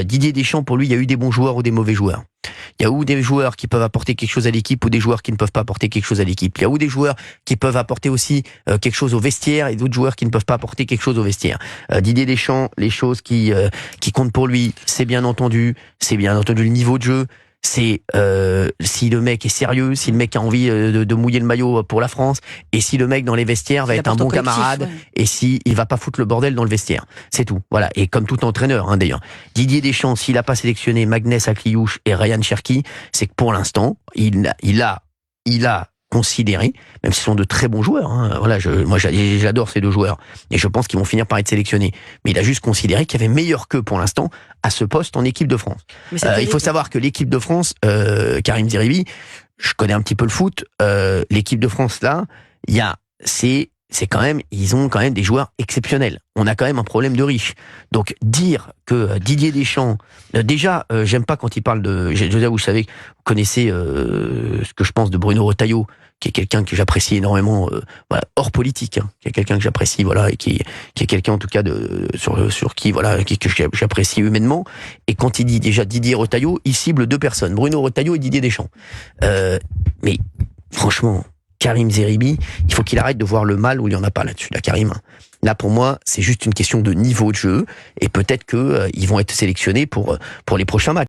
Didier Deschamps, pour lui, il y a eu des bons joueurs ou des mauvais joueurs. Il y a ou des joueurs qui peuvent apporter quelque chose à l'équipe ou des joueurs qui ne peuvent pas apporter quelque chose à l'équipe. Il y a ou des joueurs qui peuvent apporter aussi quelque chose au vestiaire et d'autres joueurs qui ne peuvent pas apporter quelque chose au vestiaire. Didier Deschamps, les choses qui comptent pour lui, c'est bien entendu le niveau de jeu. C'est si le mec est sérieux, si le mec a envie de mouiller le maillot pour la France, et si le mec dans les vestiaires va être un bon camarade, et si il va pas foutre le bordel dans le vestiaire. C'est tout. Voilà. Et comme tout entraîneur, d'ailleurs. Didier Deschamps, s'il a pas sélectionné Magnès Akliouche et Ryan Cherki, c'est que pour l'instant, il a considéré, même s'ils sont de très bons joueurs, voilà, moi j'adore ces deux joueurs, et je pense qu'ils vont finir par être sélectionnés, mais il a juste considéré qu'il y avait meilleur qu'eux pour l'instant à ce poste en équipe de France. Il faut savoir que l'équipe de France, Karim Zeribi, je connais un petit peu le foot, l'équipe de France là, c'est quand même, ils ont quand même des joueurs exceptionnels. On a quand même un problème de riches. Donc dire que Didier Deschamps, déjà, j'aime pas quand il parle de, vous savez, vous connaissez ce que je pense de Bruno Retailleau, qui est quelqu'un que j'apprécie énormément, voilà, hors politique, qui est quelqu'un que j'apprécie, voilà, et qui est quelqu'un en tout cas sur qui, voilà, que j'apprécie humainement. Et quand il dit déjà Didier Retailleau, il cible deux personnes, Bruno Retailleau et Didier Deschamps. Mais franchement, Karim Zeribi, il faut qu'il arrête de voir le mal où il n'y en a pas là-dessus, là, Karim. Là, pour moi, c'est juste une question de niveau de jeu, et peut-être que ils vont être sélectionnés pour les prochains matchs.